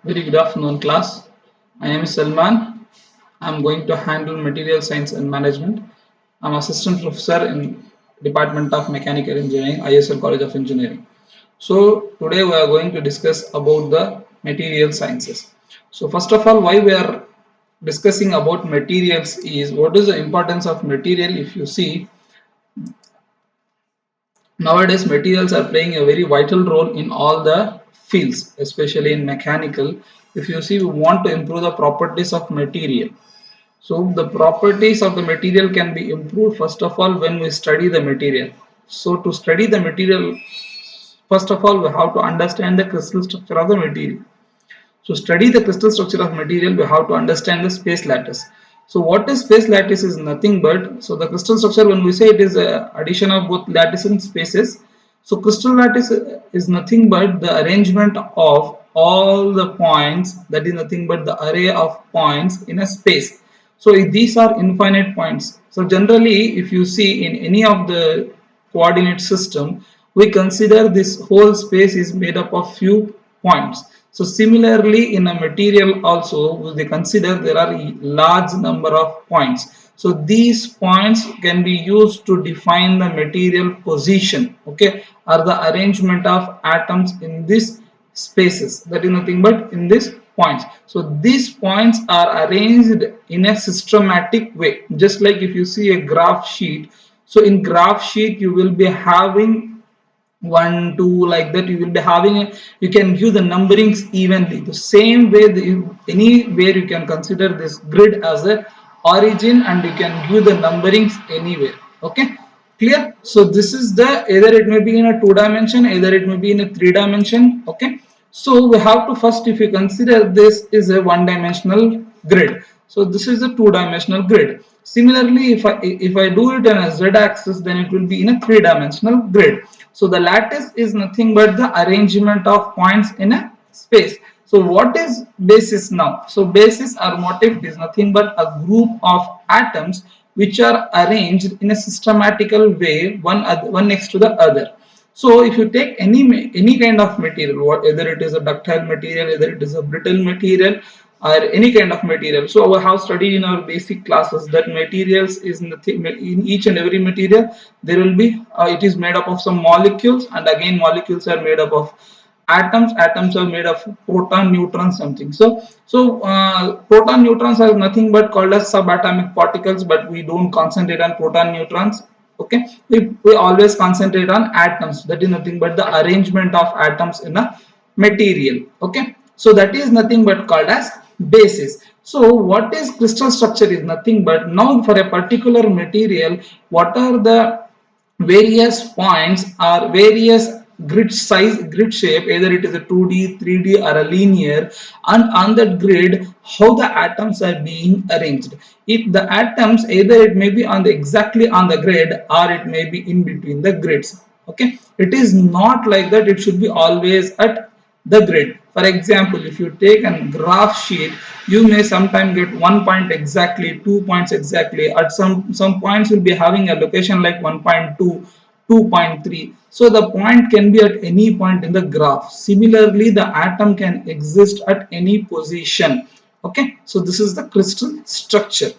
Very good afternoon, class. I am Salman. I'm going to handle material science and management. I'm assistant professor in Department of Mechanical Engineering, ISL College of Engineering. So today we are going to discuss about the material sciences. So first of all, why we are discussing about materials is what is the importance of material. If you see, nowadays materials are playing a very vital role in all the fields, especially in mechanical. If you see, we want to improve the properties of material. So the properties of the material can be improved first of all when we study the material. So to study the material, first of all we have to understand the crystal structure of the material. So study the crystal structure of material, we have to understand the space lattice. So what is space lattice is nothing but, so the crystal structure, when we say it is a addition of both lattice and spaces. So crystal lattice is nothing but the arrangement of all the points, that is nothing but the array of points in a space. So these are infinite points. So generally if you see in any of the coordinate system, we consider this whole space is made up of few points. So similarly in a material also they consider there are a large number of points. So these points can be used to define the material position, okay, or the arrangement of atoms in this spaces, that is nothing but in these points. So these points are arranged in a systematic way, just like if you see a graph sheet. So in graph sheet you will be having one two like that, you will be having you can give the numberings evenly the same way anywhere you can consider this grid as a origin and you can give the numberings anywhere. Okay, clear? So this is the, either it may be in a two dimension, either it may be in a three dimension. Okay, so we have to first, if you consider this is a one dimensional grid, so this is a two dimensional grid. Similarly, if I do it on a z axis, then it will be in a three dimensional grid. So the lattice is nothing but the arrangement of points in a space. So what is basis now? So basis or motif is nothing but a group of atoms which are arranged in a systematical way, one next to the other. So if you take any kind of material, whether it is a ductile material, whether it is a brittle material, or any kind of material. So we have studied in our basic classes that materials is nothing, in each and every material there will be it is made up of some molecules, and again molecules are made up of atoms are made of proton, neutron, something. So proton, neutrons are nothing but called as subatomic particles, but we don't concentrate on proton, neutrons. Okay, we always concentrate on atoms, that is nothing but the arrangement of atoms in a material. Okay, so that is nothing but called as basis. So what is crystal structure is nothing but, now for a particular material, what are the various points or various grid size, grid shape, either it is a 2D, 3D or a linear, and on that grid how the atoms are being arranged. If the atoms, either it may be on the exactly on the grid or it may be in between the grids. Okay, it is not like that, it should be always at the grid. For example, if you take a graph sheet, you may sometimes get 1 point exactly, 2 points exactly. At some points will be having a location like 1.2, 2.3. So the point can be at any point in the graph. Similarly, the atom can exist at any position. Okay, so this is the crystal structure.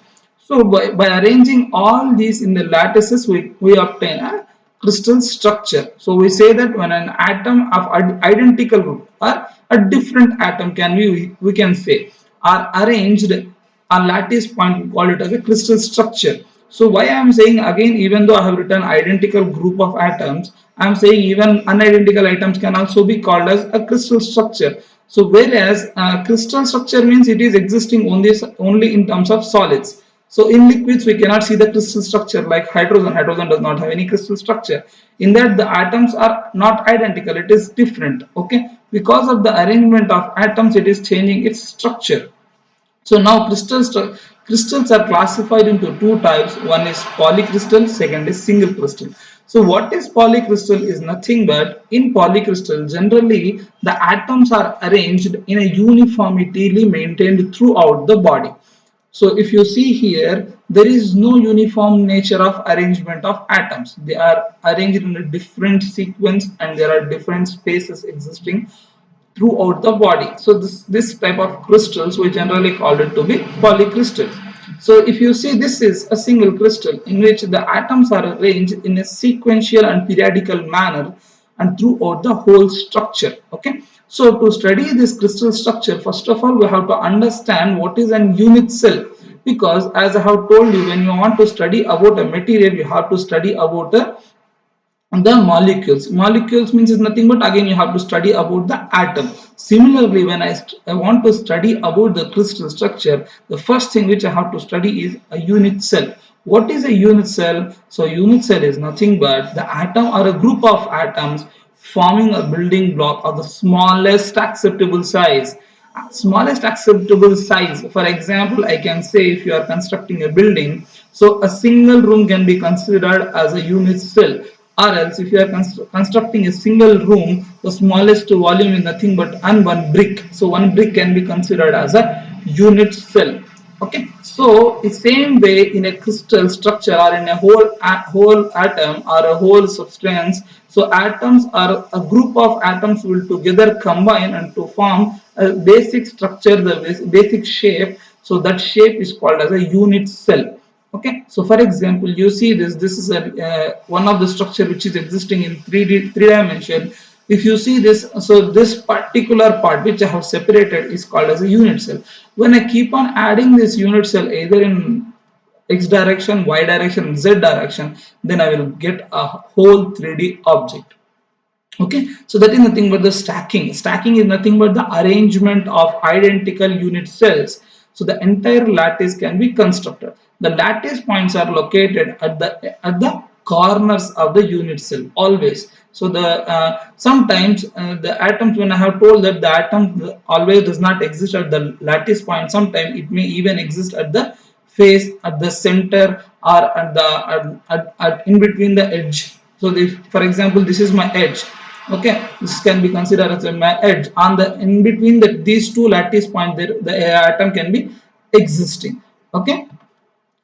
So by arranging all these in the lattices, we obtain a crystal structure. So we say that when an atom of identical group or a different atom, can we can say, are arranged on lattice point, we call it as a crystal structure. So why I am saying again, even though I have written identical group of atoms, I am saying even unidentical atoms can also be called as a crystal structure. So whereas crystal structure means it is existing only in terms of solids. So in liquids, we cannot see the crystal structure like hydrogen. Hydrogen does not have any crystal structure. In that, the atoms are not identical. It is different. Okay, because of the arrangement of atoms, it is changing its structure. So now crystals are classified into two types. One is polycrystal, second is single crystal. So what is polycrystal is nothing but, in polycrystal generally the atoms are arranged in a uniformity maintained throughout the body. So if you see here, there is no uniform nature of arrangement of atoms. They are arranged in a different sequence and there are different spaces existing throughout the body. So this type of crystals we generally call it to be polycrystals. So if you see, this is a single crystal in which the atoms are arranged in a sequential and periodical manner and throughout the whole structure. Okay, so to study this crystal structure, first of all we have to understand what is an unit cell, because as I have told you, when you want to study about a material, you have to study about the molecules means is nothing but, again, you have to study about the atom. Similarly, when I want to study about the crystal structure, the first thing which I have to study is a unit cell. What is a unit cell? So unit cell is nothing but the atom or a group of atoms forming a building block of the smallest acceptable size. Smallest acceptable size, for example, I can say, if you are constructing a building, so a single room can be considered as a unit cell, or else if you are constructing a single room, the smallest volume is nothing but one brick, so one brick can be considered as a unit cell. Okay, so the same way in a crystal structure or in a whole atom or a whole substance, so atoms are a group of atoms will together combine and to form a basic structure, the basic shape. So that shape is called as a unit cell. Okay, so for example, you see this is a one of the structure which is existing in 3 dimension. If you see this, so this particular part which I have separated is called as a unit cell. When I keep on adding this unit cell either in x direction, y direction, z direction, then I will get a whole 3D object. Okay, so that is nothing but the stacking is nothing but the arrangement of identical unit cells. So the entire lattice can be constructed. The lattice points are located at the corners of the unit cell always. So the sometimes the atoms, when I have told that the atom always does not exist at the lattice point, sometimes it may even exist at the face, at the center, or at the in between the edge. So if, for example, this is my edge, okay, this can be considered as my edge. On the in between these two lattice points, there the atom can be existing. Okay,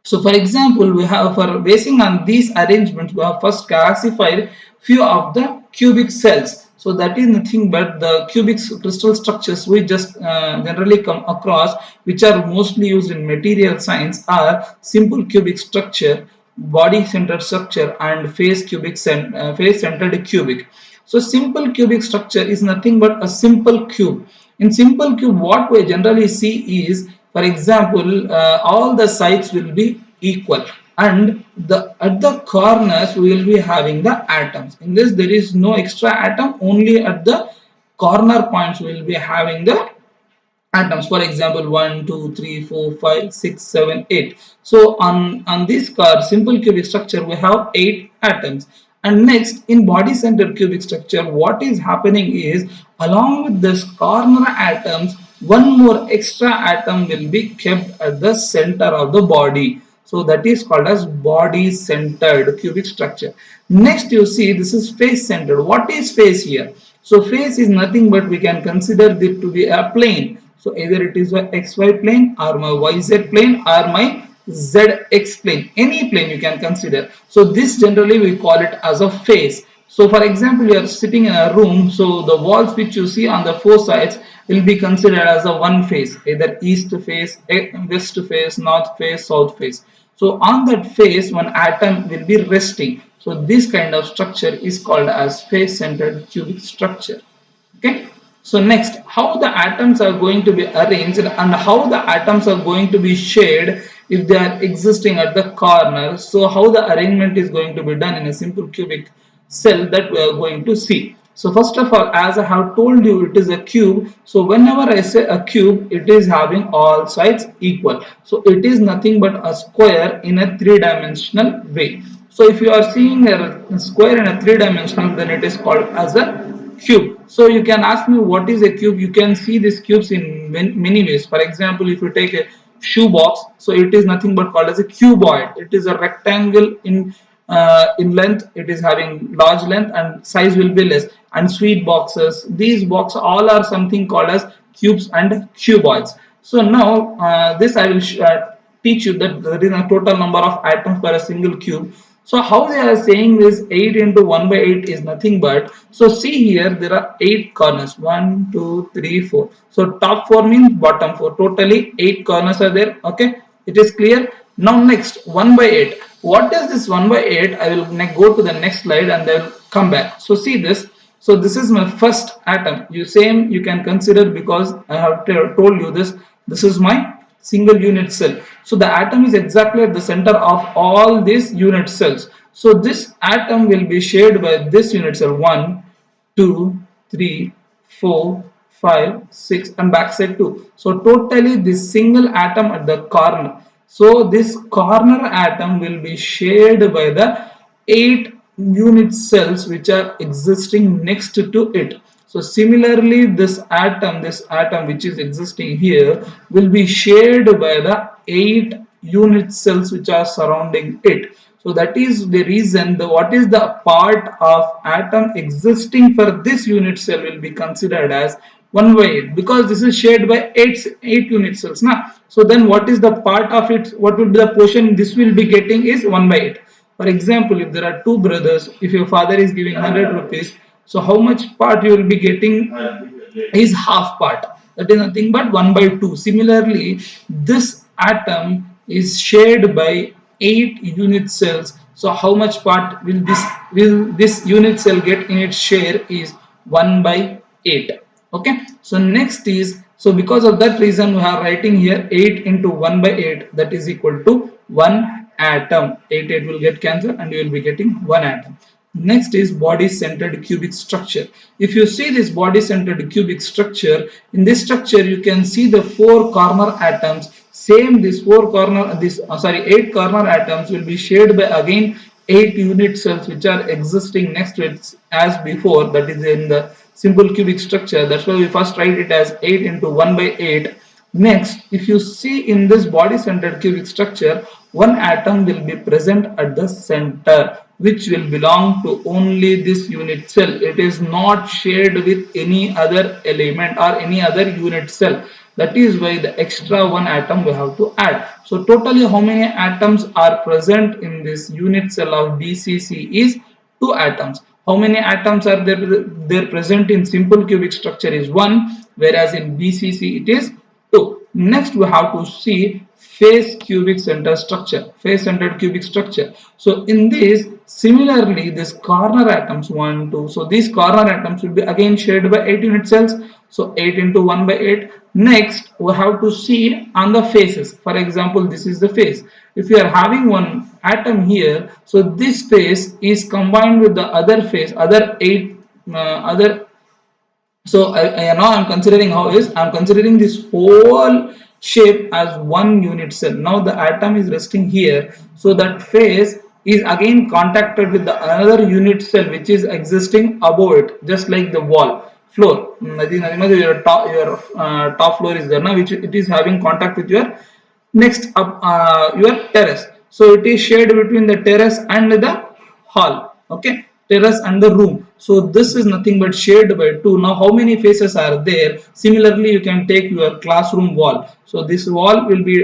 so for example, we have, for basing on these arrangements, we have first classified few of the cubic cells. So that is nothing but the cubic crystal structures we just generally come across, which are mostly used in material science, are simple cubic structure, body centered structure, and face centered cubic. So simple cubic structure is nothing but a simple cube. In simple cube, what we generally see is, for example, all the sides will be equal, and at the corners we will be having the atoms. In this, there is no extra atom, only at the corner points we will be having the atoms. For example, 1 2 3 4 5 6 7 8. So on this card simple cubic structure we have 8 atoms. And next, in body centered cubic structure, what is happening is, along with this corner atoms, one more extra atom will be kept at the center of the body. So that is called as body centered cubic structure. Next, you see, this is face centered. What is face here? So face is nothing but, we can consider it to be a plane. So either it is my xy plane or my yz plane or my zx plane, any plane you can consider. So this generally we call it as a face. So for example, you are sitting in a room, so the walls which you see on the four sides will be considered as a one face, either east face, west face, north face, south face. So on that face, one atom will be resting. So this kind of structure is called as face centered cubic structure. Okay, so next, how the atoms are going to be arranged and how the atoms are going to be shared if they are existing at the corner. So how the arrangement is going to be done in a simple cubic cell, that we are going to see. So first of all, as I have told you, it is a cube. So whenever I say a cube, it is having all sides equal. So it is nothing but a square in a three-dimensional way. So if you are seeing a square in a three-dimensional, then it is called as a cube. So you can ask me what is a cube. You can see these cubes in many ways. For example, if you take a shoe box, so it is nothing but called as a cuboid. It is a rectangle in length. It is having large length and size will be less. And sweet boxes, these boxes all are something called as cubes and cuboids. So now this I will teach you that there is a total number of atoms per a single cube. So how they are saying this 8 into 1 by 8 is nothing but, so see here there are 8 corners, 1, 2, 3, 4. So top 4 means bottom 4. Totally 8 corners are there. Okay, it is clear. Now next 1 by 8. What is this 1 by 8? I will go to the next slide and I will come back. So see this. So this is my first atom. You can consider, because I have told you this. This is my single unit cell. So the atom is exactly at the center of all these unit cells. So this atom will be shared by this unit cell, 1, 2, 3, 4, 5, 6, and backside 2. So totally this single atom at the corner. So this corner atom will be shared by the 8 unit cells which are existing next to it. So similarly, this atom which is existing here will be shared by the 8 unit cells which are surrounding it. So that is the reason, what is the part of atom existing for this unit cell will be considered as 1 by 8, because this is shared by 8 unit cells now. So then what is the part of it, what will be the portion this will be getting is 1 by 8. For example, if there are two brothers, if your father is giving 100 rupees, so how much part you will be getting is half part. That is nothing but 1 by 2. Similarly, this atom is shared by 8 unit cells. So how much part will this unit cell get in its share is 1 by 8. Okay. So next is, so because of that reason we are writing here 8 into 1 by 8, that is equal to 1 atom. 8 will get cancelled and you will be getting 1 atom. Next is body centered cubic structure. If you see this body centered cubic structure, in this structure you can see the 4 corner atoms. Same, this 8 corner atoms will be shared by again 8 unit cells which are existing next to it as before, that is in the simple cubic structure. That's why we first write it as 8 into 1 by 8. Next, if you see in this body-centered cubic structure, one atom will be present at the center, which will belong to only this unit cell. It is not shared with any other element or any other unit cell. That is why the extra one atom we have to add. So totally how many atoms are present in this unit cell of BCC is 2 atoms. How many atoms are there present in simple cubic structure is 1, whereas in BCC it is 2. Next we have to see face cubic center structure, face centered cubic structure. So in this, similarly this corner atoms 1, 2, so these corner atoms will be again shared by 8 unit cells. So 8 into 1 by 8. Next we have to see on the faces. For example, this is the face. If you are having one atom here, so this face is combined with the other face, other 8 other. So now I'm considering how is, I'm considering this whole shape as one unit cell. Now the atom is resting here, so that face is again contacted with the another unit cell which is existing above it, just like the wall floor. I think your top floor is there now, which it is having contact with your next up your terrace. So it is shared between the terrace and the hall. Okay, terrace and the room. So this is nothing but shared by 2. Now how many faces are there? Similarly, you can take your classroom wall. So this wall will be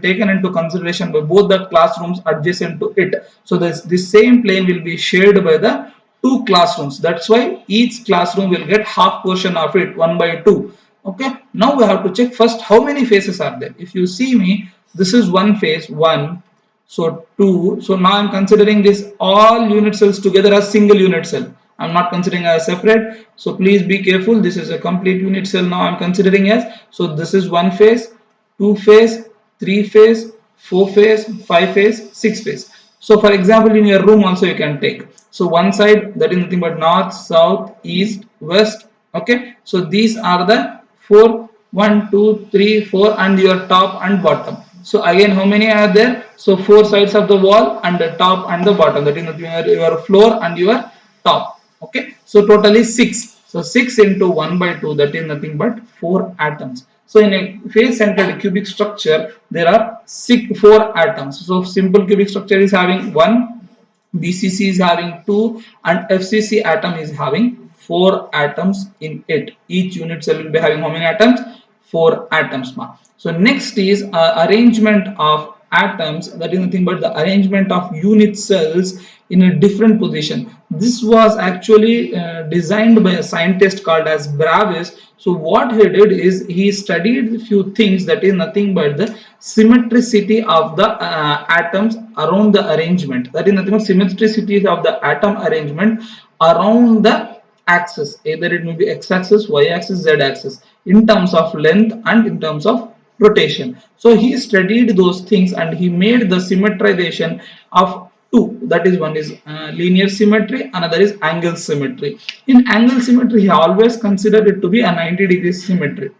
taken into consideration by both the classrooms adjacent to it. So this same plane will be shared by the 2 classrooms. That's why each classroom will get half portion of it, 1 by 2. Okay, now we have to check first how many faces are there. If you see me, this is one face, 1, so 2. So now I'm considering this all unit cells together as single unit cell. I'm not considering as separate. So please be careful. This is a complete unit cell now I'm considering as. So this is one face, 2 face, 3 face, 4 face, 5 face, 6 face. So for example, in your room also you can take. So one side, that is nothing but north, south, east, west. Okay. So these are the 4, 1, 2, 3, 4, and your top and bottom. So again, how many are there? So 4 sides of the wall and the top and the bottom. That is your floor and your top. Okay. So totally 6. So 6 into 1 by 2, that is nothing but 4 atoms. So in a face centered cubic structure, there are 4 atoms. So simple cubic structure is having 1, BCC is having 2, and FCC atom is having 4 atoms in it. Each unit cell will be having how many atoms? 4 atoms. So next is arrangement of atoms, that is nothing but the arrangement of unit cells in a different position. This was actually designed by a scientist called as Bravis. So what he did is he studied a few things, that is nothing but the symmetricity of the atoms around the arrangement, that is nothing but symmetricity of the atom arrangement around the axis, either it may be x-axis, y-axis, z-axis, in terms of length and in terms of rotation. So he studied those things and he made the symmetrization of two, that is one is linear symmetry, another is angle symmetry. In angle symmetry he always considered it to be a 90-degree symmetry.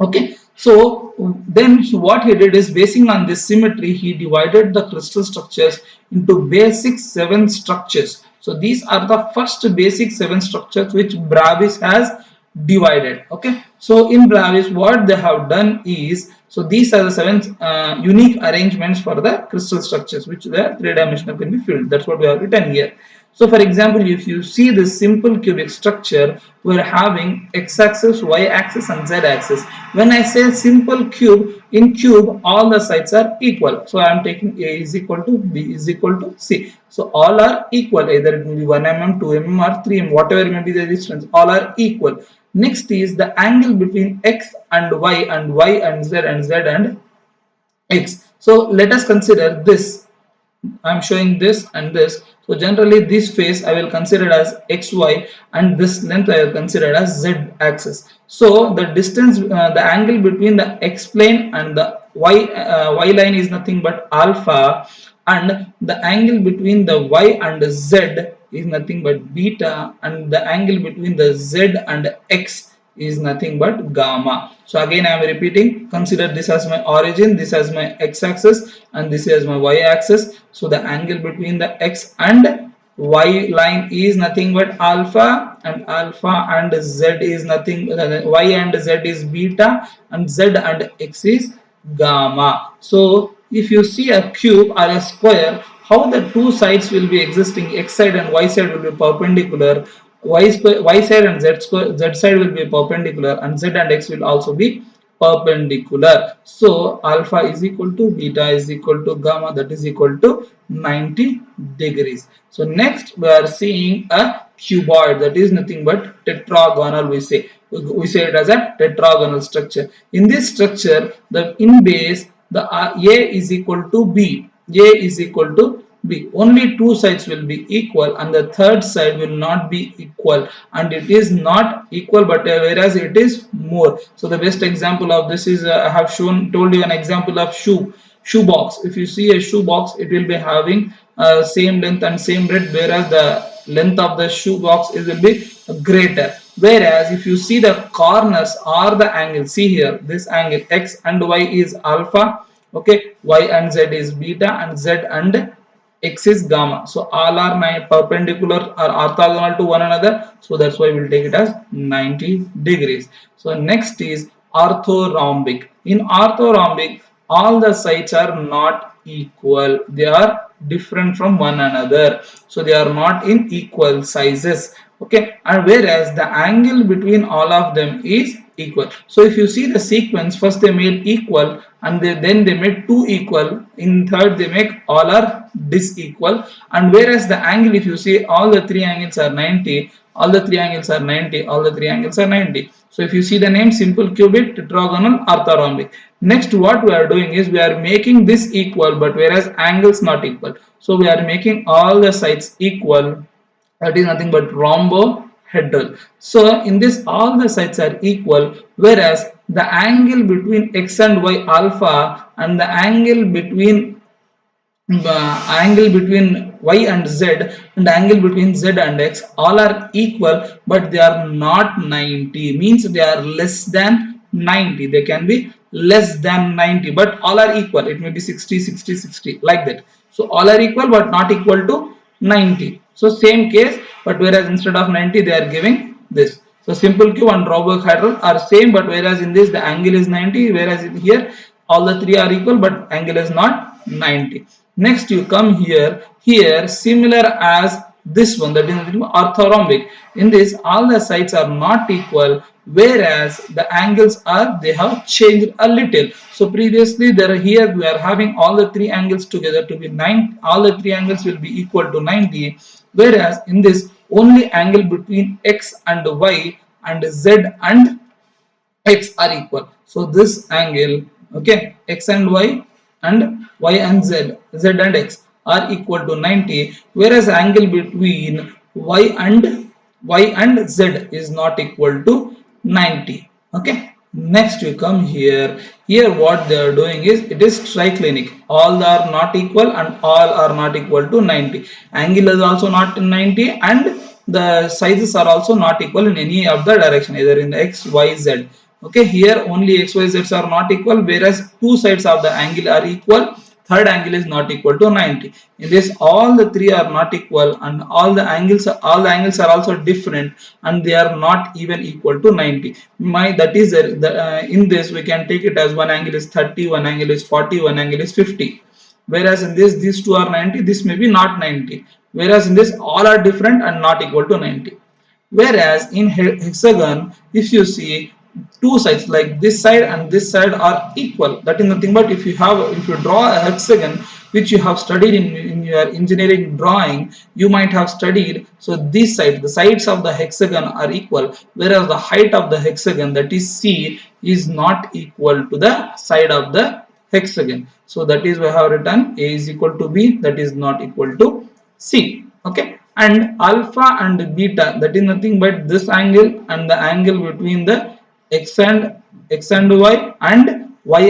Okay, so then what he did is, basing on this symmetry, he divided the crystal structures into basic 7 structures. So these are the first basic 7 structures which Bravis has divided. Okay, so in Bravis what they have done is, so these are the 7 unique arrangements for the crystal structures which the 3-dimensional can be filled. That's what we have written here. So for example, if you see this simple cubic structure, we're having x-axis, y-axis and z-axis. When I say simple cube, in cube all the sides are equal. So I am taking A is equal to B is equal to C. So all are equal, either it may be 1 mm, 2 mm or 3 mm, whatever may be the distance, all are equal. Next is the angle between x and y and z and z and x. So let us consider this. I am showing this and this. So generally this face I will consider as xy and this length I will consider as z axis. So the distance, the angle between the x plane and the y line is nothing but alpha, and the angle between the y and the z is nothing but beta, and the angle between the z and x is nothing but gamma. So again I am repeating, consider this as my origin, this as my x-axis and this is my y-axis. So the angle between the x and y line is nothing but alpha, and z is nothing, y and z is beta, and z and x is gamma. So if you see a cube or a square, how the two sides will be existing, x side and y side will be perpendicular, y side and z side will be perpendicular, and z and x will also be perpendicular. So alpha is equal to beta is equal to gamma, that is equal to 90 degrees. So next we are seeing a cuboid, that is nothing but tetragonal. We say it as a tetragonal structure. In this structure, the in base, the A is equal to B. A is equal to B. Only two sides will be equal and the third side will not be equal, and it is not equal, but whereas it is more. So the best example of this is, I have told you an example of shoe box. If you see a shoe box, it will be having same length and same breadth, whereas the length of the shoe box will be greater. Whereas if you see the corners or the angle, see here, this angle x and y is alpha, okay, y and z is beta, and z and x is gamma. So all are perpendicular or orthogonal to one another. So that's why we'll take it as 90 degrees. So next is orthorhombic. In orthorhombic, all the sides are not equal. They are different from one another. So they are not in equal sizes. Okay, and whereas the angle between all of them is equal. So if you see the sequence, first they made equal, and then they made two equal, in third they make all are disequal, and whereas the angle, if you see, all the three angles are 90, all the three angles are 90, all the three angles are 90. So if you see the name, simple cubic, tetragonal, orthorhombic. Next what we are doing is, we are making this equal, but whereas angles not equal. So we are making all the sides equal, that is nothing but rhombohedral. So in this all the sides are equal, whereas the angle between x and y alpha and the angle between y and z and angle between z and x all are equal, but they are not 90, means they are less than 90. They can be less than 90, but all are equal. It may be 60, 60, 60, like that. So all are equal but not equal to 90. So same case, but whereas instead of 90 they are giving this. So simple cube and rhombohedral are same, but whereas in this the angle is 90, whereas in here all the three are equal but angle is not 90. Next you come here, similar as this one, that is orthorhombic. In this all the sides are not equal, whereas the angles are, they have changed a little. So previously there here we are having all the three angles together to be 9, all the three angles will be equal to 90, whereas in this only angle between x and y and z and x are equal. So this angle, okay, x and y and z and x are equal to 90, whereas angle between y and z is not equal to 90. Okay. Next we come here. Here what they are doing is, it is triclinic. All are not equal and all are not equal to 90. Angle is also not in 90 and the sizes are also not equal in any of the direction, either in x, y, z. Okay, here only x, y, z are not equal, whereas two sides of the angle are equal. Third angle is not equal to 90. In this, all the three are not equal, and all the angles are also different, and they are not even equal to 90. That is in this we can take it as one angle is 30, one angle is 40, one angle is 50. Whereas in this, these two are 90, this may be not 90. Whereas in this, all are different and not equal to 90. Whereas in hexagon, if you see, two sides like this side and this side are equal, that is nothing but, if you draw a hexagon which you have studied in your engineering drawing, you might have studied, so this side, the sides of the hexagon are equal, whereas the height of the hexagon, that is c, is not equal to the side of the hexagon. So that is we have written a is equal to b, that is not equal to c. Okay, and alpha and beta, that is nothing but this angle and the angle between the x and y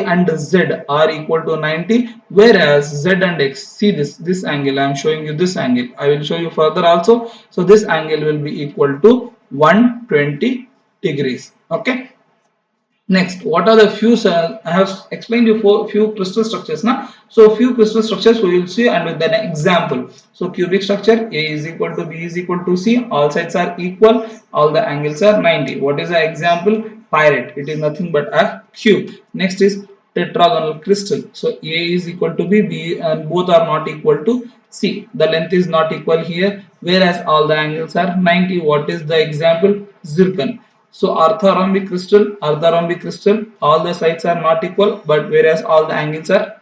and z are equal to 90, whereas z and x, see this angle, I am showing you this angle, I will show you further also. So this angle will be equal to 120 degrees. Okay. Next, what are the few? I have explained you for few crystal structures now. So few crystal structures we will see, and with an example. So cubic structure, A is equal to B is equal to C. All sides are equal. All the angles are 90. What is the example? Pirate. It is nothing but a cube. Next is tetragonal crystal. So A is equal to B, and both are not equal to C. The length is not equal here, whereas all the angles are 90. What is the example? Zircon. So orthorhombic crystal, all the sides are not equal, but whereas all the angles are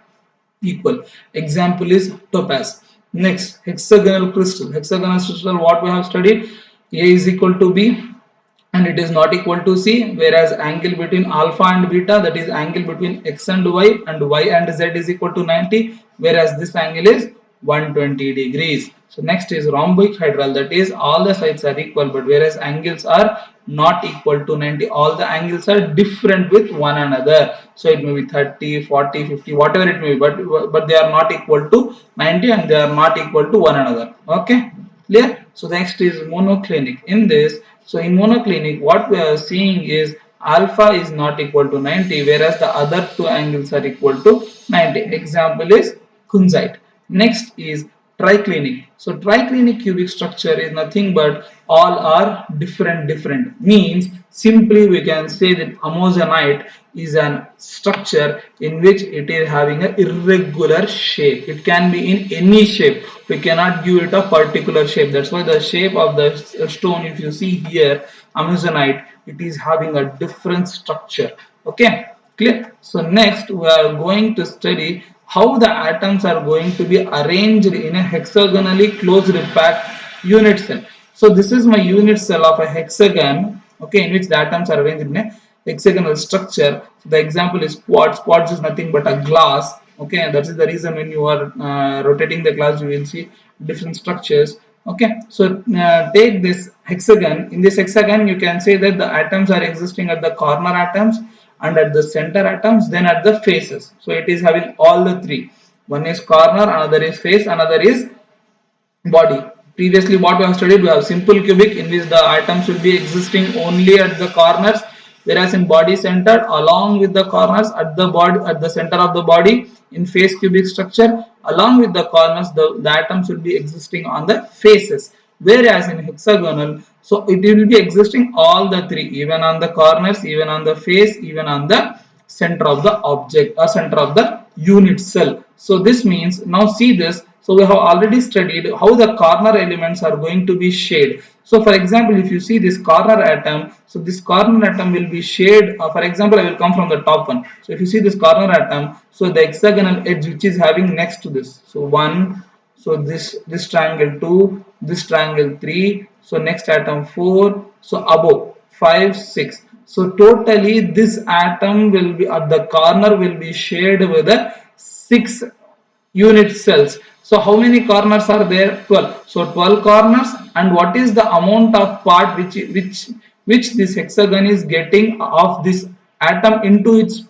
equal. Example is topaz. Next, hexagonal crystal. Hexagonal crystal, what we have studied, A is equal to B and it is not equal to C, whereas angle between alpha and beta, that is angle between x and y and z is equal to 90, whereas this angle is 120 degrees. So next is rhombohedral, that is all the sides are equal, but whereas angles are not equal to 90, all the angles are different with one another. So it may be 30, 40, 50, whatever it may be, but they are not equal to 90 and they are not equal to one another. Okay, clear? So next is monoclinic. In this, so in monoclinic, what we are seeing is alpha is not equal to 90, whereas the other two angles are equal to 90. Example is kunzite. Next is triclinic. So triclinic cubic structure is nothing but all are different. Means simply we can say that amazonite is an structure in which it is having an irregular shape. It can be in any shape. We cannot give it a particular shape. That's why the shape of the stone, if you see here, amazonite, it is having a different structure. Okay, clear? So next we are going to study how the atoms are going to be arranged in a hexagonally closed packed unit cell. So this is my unit cell of a hexagon, okay, in which the atoms are arranged in a hexagonal structure. So the example is quartz. Quartz is nothing but a glass, okay, and that is the reason when you are rotating the glass, you will see different structures. Okay, so take this hexagon. In this hexagon, you can say that the atoms are existing at the corner atoms and at the center atoms, then at the faces. So it is having all the three. One is corner, another is face, another is body. Previously what we have studied, we have simple cubic in which the atoms will be existing only at the corners, whereas in body centered along with the corners at the body, at the center of the body. In face cubic structure, along with the corners, the atoms will be existing on the faces, whereas in hexagonal, so it will be existing all the three, even on the corners, even on the face, even on the center of the object or center of the unit cell. So this means, now see this, So we have already studied how the corner elements are going to be shared. So for example, if you see this corner atom, so this corner atom will be shared. For example, I will come from the top one. So if you see this corner atom, so the hexagonal edge which is having next to this. So one, so this triangle 2, this triangle 3, so next atom 4, so above 5, 6. So totally this atom will be at the corner will be shared with a 6 unit cells. So how many corners are there? 12. So 12 corners, and what is the amount of part which this hexagon is getting of this atom into its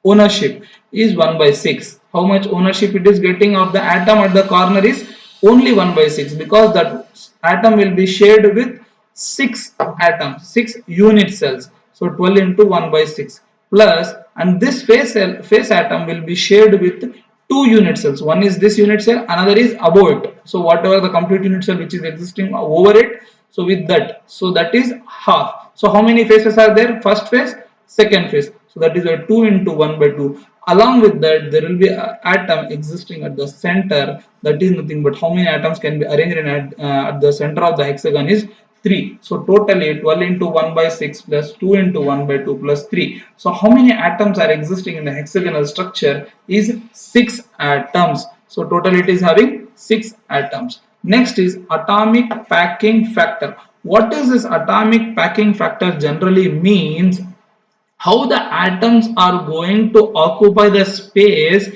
ownership is 1 by 6. How much ownership it is getting of the atom at the corner is only 1 by 6, because that atom will be shared with 6 atoms, 6 unit cells. So 12 into 1 by 6 plus, and this face atom will be shared with 2 unit cells. One is this unit cell, another is above it. So whatever the complete unit cell which is existing over it, so with that, so that is half. So how many faces are there? First face, second face. So that is a 2 into 1 by 2. Along with that, there will be an atom existing at the center. That is nothing but how many atoms can be arranged at the center of the hexagon is 3. So totally 12 into 1 by 6 plus 2 into 1 by 2 plus 3. So how many atoms are existing in the hexagonal structure is 6 atoms. So total it is having 6 atoms. Next is atomic packing factor. What is this atomic packing factor generally means? How the atoms are going to occupy the space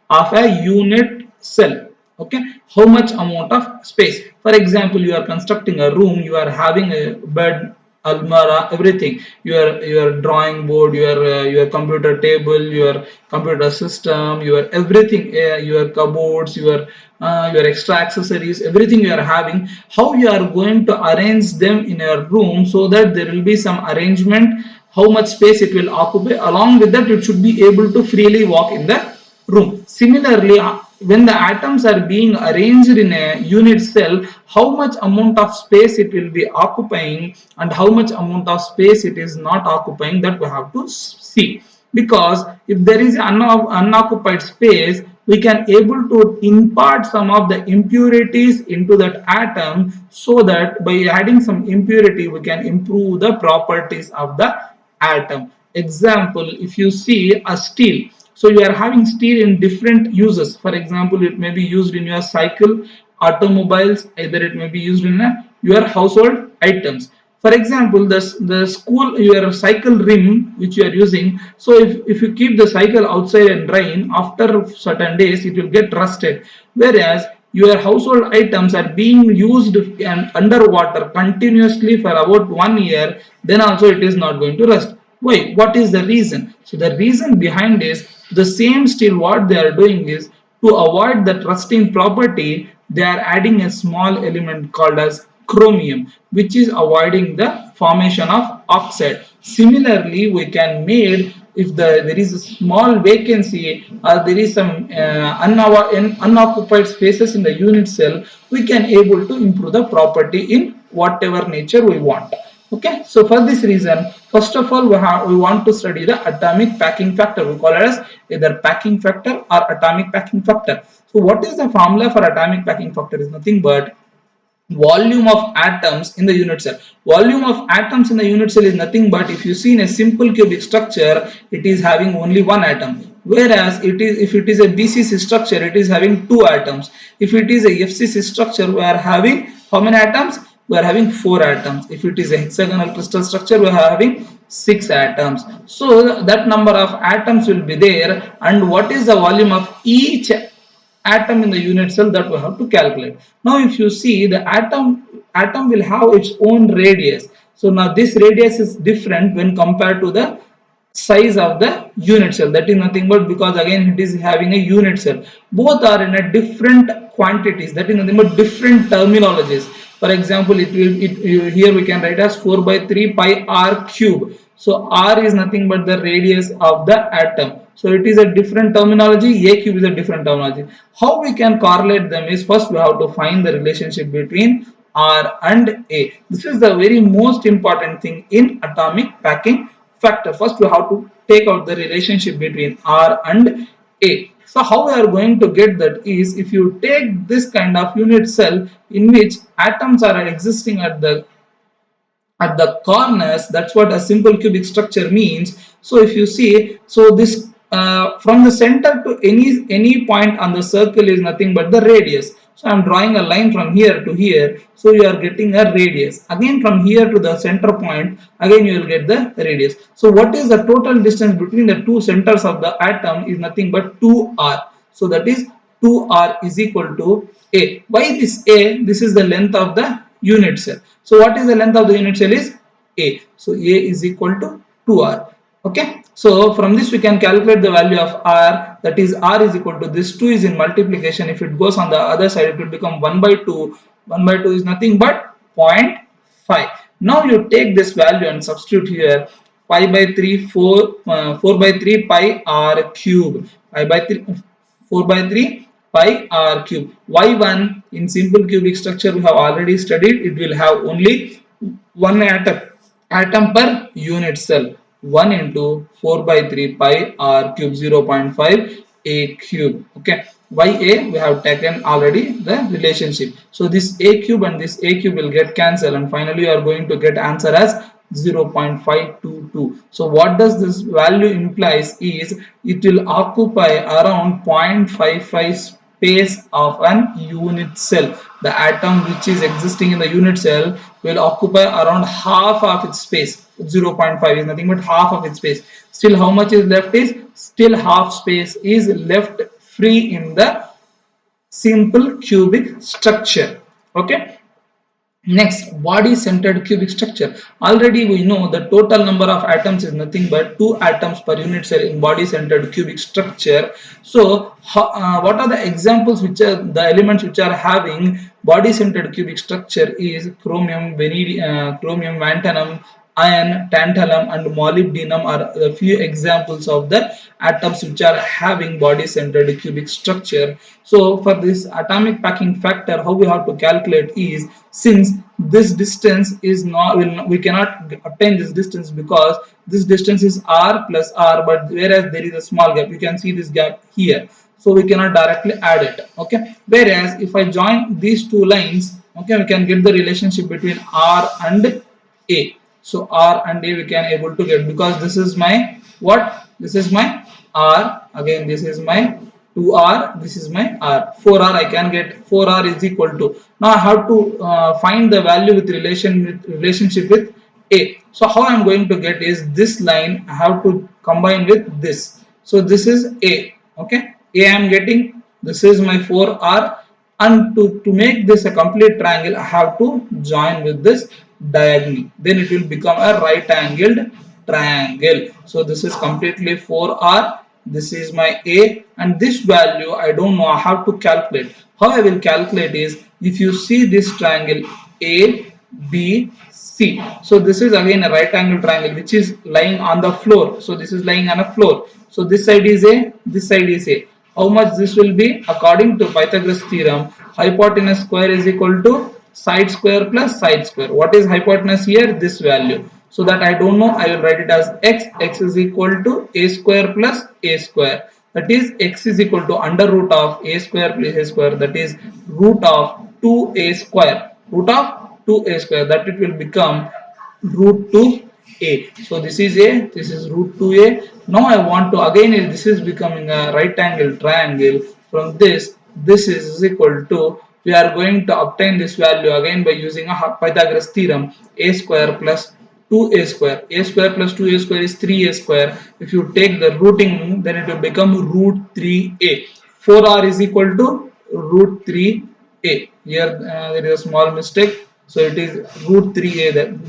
of a unit cell. Okay, how much amount of space? For example, you are constructing a room, you are having a bed, almara, everything, your drawing board, your computer table, your computer system, your everything, your cupboards, your extra accessories, everything you are having, how you are going to arrange them in your room so that there will be some arrangement, how much space it will occupy. Along with that, it should be able to freely walk in the room. Similarly, when the atoms are being arranged in a unit cell, how much amount of space it will be occupying and how much amount of space it is not occupying, that we have to see. Because if there is unoccupied space, we can able to impart some of the impurities into that atom, so that by adding some impurity we can improve the properties of the atom. Example, if you see a steel, so you are having steel in different uses. For example, it may be used in your cycle, automobiles, either it may be used in your household items. For example, the school, your cycle rim which you are using, so if you keep the cycle outside and rain, after certain days it will get rusted. Whereas your household items are being used and underwater continuously for about 1 year, then also it is not going to rust. Why? What is the reason? So the reason behind is the same steel, what they are doing is to avoid that rusting property, they are adding a small element called as chromium, which is avoiding the formation of oxide. Similarly, we can make, if there is a small vacancy or there is some unoccupied spaces in the unit cell, we can able to improve the property in whatever nature we want. Okay, so for this reason, first of all, we want to study the atomic packing factor. We call it as either packing factor or atomic packing factor. So what is the formula for atomic packing factor? Is nothing but volume of atoms in the unit cell. Volume of atoms in the unit cell is nothing but, if you see in a simple cubic structure, it is having only one atom. Whereas if it is a BCC structure, it is having two atoms. If it is a FCC structure, we are having how many atoms? We are having 4 atoms. If it is a hexagonal crystal structure, we are having 6 atoms. So that number of atoms will be there. And what is the volume of each atom in the unit cell, that we have to calculate. Now if you see, the atom will have its own radius. So now this radius is different when compared to the size of the unit cell. That is nothing but because again it is having a unit cell. Both are in a different quantities. That is nothing but different terminologies. For example, here we can write as 4 by 3 pi r cube. So r is nothing but the radius of the atom. So it is a different terminology. A cube is a different terminology. How we can correlate them is, first we have to find the relationship between R and A. This is the very most important thing in atomic packing factor. First we have to take out the relationship between R and A. So how we are going to get that is, if you take this kind of unit cell in which atoms are existing at the corners. That's what a simple cubic structure means. So if you see, so this from the center to any point on the circle is nothing but the radius. So I'm drawing a line from here to here, so you are getting a radius. Again from here to the center point, again you will get the radius. So what is the total distance between the two centers of the atom is nothing but 2r. So that is 2r is equal to a. Why this a? This is the length of the unit cell. So what is the length of the unit cell is a. So a is equal to 2r. Okay. So from this we can calculate the value of r, that is r is equal to this 2 is in multiplication. If it goes on the other side, it will become 1 by 2. 1 by 2 is nothing but 0.5. Now you take this value and substitute here. Pi by 3 4 by 3 pi r cube. Pi by 3 4 by 3 pi r cube. Y1 in simple cubic structure we have already studied. It will have only one atom per unit cell. 1 into 4 by 3 pi r cube 0.5 a cube. Okay. Ya we have taken already the relationship. So this a cube and this a cube will get cancelled, and finally you are going to get answer as 0.522. So what does this value implies is, it will occupy around 0.55 space of an unit cell. The atom which is existing in the unit cell will occupy around half of its space. 0.5 is nothing but half of its space. Still how much is left is, still half space is left free in the simple cubic structure. Okay. Next, body-centered cubic structure. Already we know the total number of atoms is nothing but 2 atoms per unit cell in body-centered cubic structure. So, what are the examples which are the elements which are having body-centered cubic structure is chromium, chromium, lanthanum, iron, tantalum and molybdenum are the few examples of the atoms which are having body-centered cubic structure. So for this atomic packing factor, how we have to calculate is, since this distance is not, we cannot obtain this distance because this distance is r plus r, but whereas there is a small gap, you can see this gap here, so we cannot directly add it. Okay, whereas if I join these two lines, okay, we can get the relationship between r and a. So r and a we can able to get, because this is my what, this is my r, again this is my 2r, this is my r, 4r. I can get 4r is equal to, now I have to find the value with relationship with a. So how I am going to get is, this line I have to combine with this. So this is a. Okay, a I am getting, this is my 4r, and to make this a complete triangle I have to join with this diagonal, then it will become a right angled triangle. So this is completely 4r, this is my a, and this value I don't know, I have to calculate. How I will calculate is, if you see this triangle a b c, so this is again a right angle triangle which is lying on the floor. So this is lying on a floor, so this side is a, this side is a. How much this will be? According to Pythagoras theorem, hypotenuse square is equal to side square plus side square. What is hypotenuse here? This value. So that I don't know, I will write it as x. X is equal to a square plus a square. That is, x is equal to under root of a square plus a square. That is root of 2a square. Root of 2a square. That it will become root 2a. So this is a, this is root 2a. Now I want to, again this is becoming a right angle triangle. From this, this is equal to, we are going to obtain this value again by using a Pythagoras theorem, a square plus 2a square. A square plus 2a square is 3a square. If you take the rooting, then it will become root 3a. 4r is equal to root 3a. Here there is a small mistake. So it is root 3a. That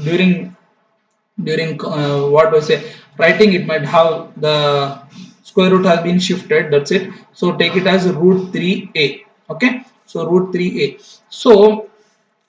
during what was say writing, it might have the square root has been shifted, that's it. So take it as root 3a. Okay, so root 3a. So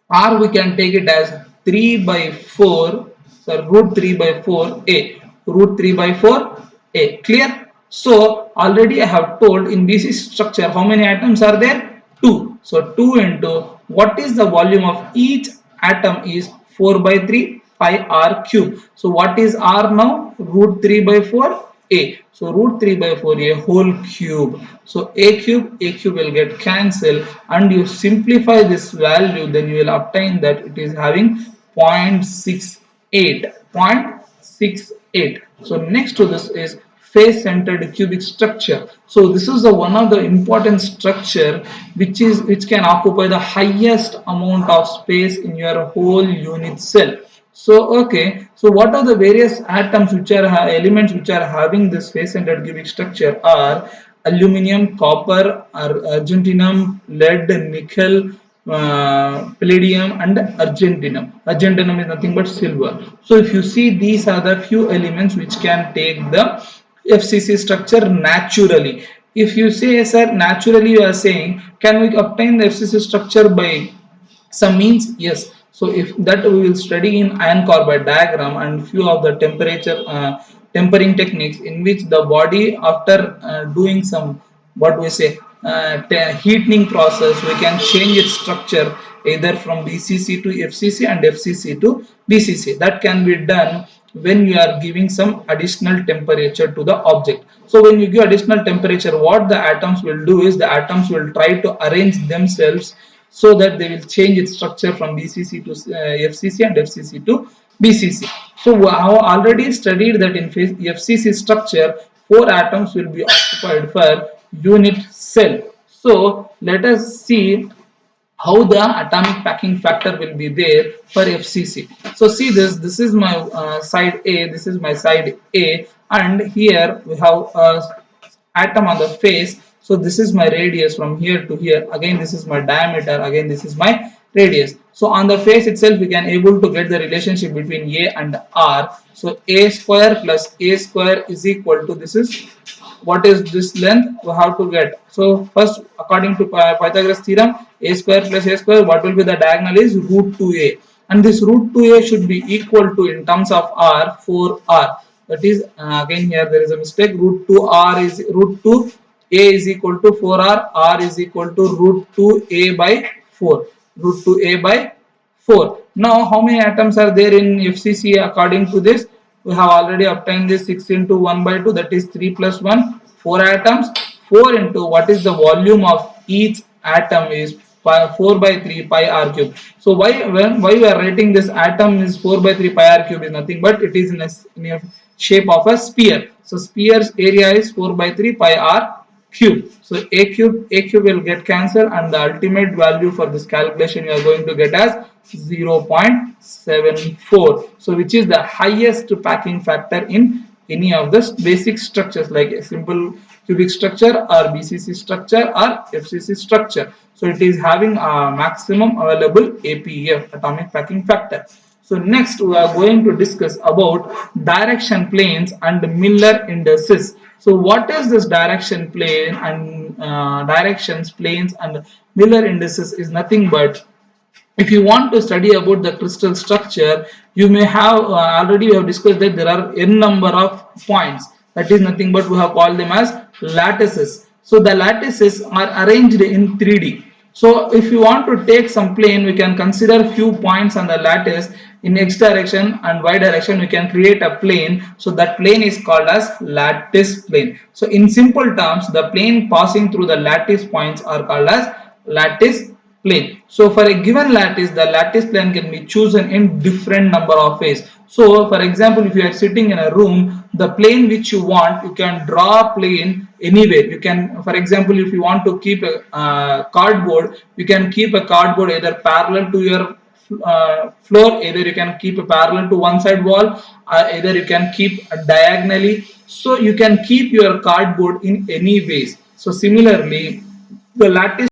r we can take it as 3 by 4, so root 3 by 4a, root 3 by 4a. Clear? So already I have told in BC structure how many atoms are there? 2. So 2 into what is the volume of each atom is 4 by 3 pi r cube. So what is r now? Root 3 by 4 a. So root 3 by 4 a whole cube. So a cube will get cancelled, and you simplify this value, then you will obtain that it is having 0.68. 0.68. So next to this is face centered cubic structure. So this is the one of the important structure which can occupy the highest amount of space in your whole unit cell. So okay, so what are the various atoms which are elements which are having this face centered cubic structure are aluminum, copper, argentinum, lead, nickel, palladium, and argentinum. Argentinum is nothing but silver. So if you see, these are the few elements which can take the FCC structure naturally. If you say, sir, naturally you are saying, can we obtain the FCC structure by some means? Yes. So if that we will study in iron carbide diagram and few of the temperature tempering techniques, in which the body after doing some, what we say, heating process, we can change its structure either from BCC to FCC and FCC to BCC. That can be done when you are giving some additional temperature to the object. So when you give additional temperature, what the atoms will do is the atoms will try to arrange themselves so that they will change its structure from BCC to FCC and FCC to BCC. So I have already studied that in FCC structure, 4 atoms will be occupied for unit cell. So let us see how the atomic packing factor will be there for FCC. So see this is my side A, this is my side A, and here we have a atom on the face. So this is my radius from here to here. Again, this is my diameter. Again, this is my radius. So on the face itself, we can able to get the relationship between A and R. So A square plus A square is equal to, this is what is this length we have to get. So first, according to Pythagoras theorem, A square plus A square, what will be the diagonal is root 2A, and this root 2A should be equal to, in terms of R, 4R. That is, again here there is a mistake. Root 2R is root 2A is equal to 4R. R is equal to root 2A by 4. Root 2A by 4. Now, how many atoms are there in FCC according to this? We have already obtained this 6 into 1 by 2, that is 3 plus 1, 4 atoms. 4 into what is the volume of each atom is 4 by 3 pi r cube. So why we are writing this atom is 4 by 3 pi r cube is nothing but it is in a shape of a sphere. So sphere's area is 4 by 3 pi r cube. So a cube will get cancelled, and the ultimate value for this calculation you are going to get as 0.74. So which is the highest packing factor in any of the basic structures, like a simple cubic structure or BCC structure or FCC structure. So it is having a maximum available APF, atomic packing factor. So next we are going to discuss about direction planes and Miller indices. So what is this direction plane and directions planes and Miller indices is nothing but, if you want to study about the crystal structure, you may have already we have discussed that there are n number of points. That is nothing but we have called them as lattices. So the lattices are arranged in 3D. So if you want to take some plane, we can consider few points on the lattice in x direction and y direction. We can create a plane. So that plane is called as lattice plane. So in simple terms, the plane passing through the lattice points are called as lattice plane. So for a given lattice, the lattice plane can be chosen in different number of ways. So for example, if you are sitting in a room, the plane which you want, you can draw a plane anywhere. You can, for example, if you want to keep a cardboard, you can keep a cardboard either parallel to your floor, either you can keep a parallel to one side wall, either you can keep diagonally. So you can keep your cardboard in any ways. So similarly, the lattice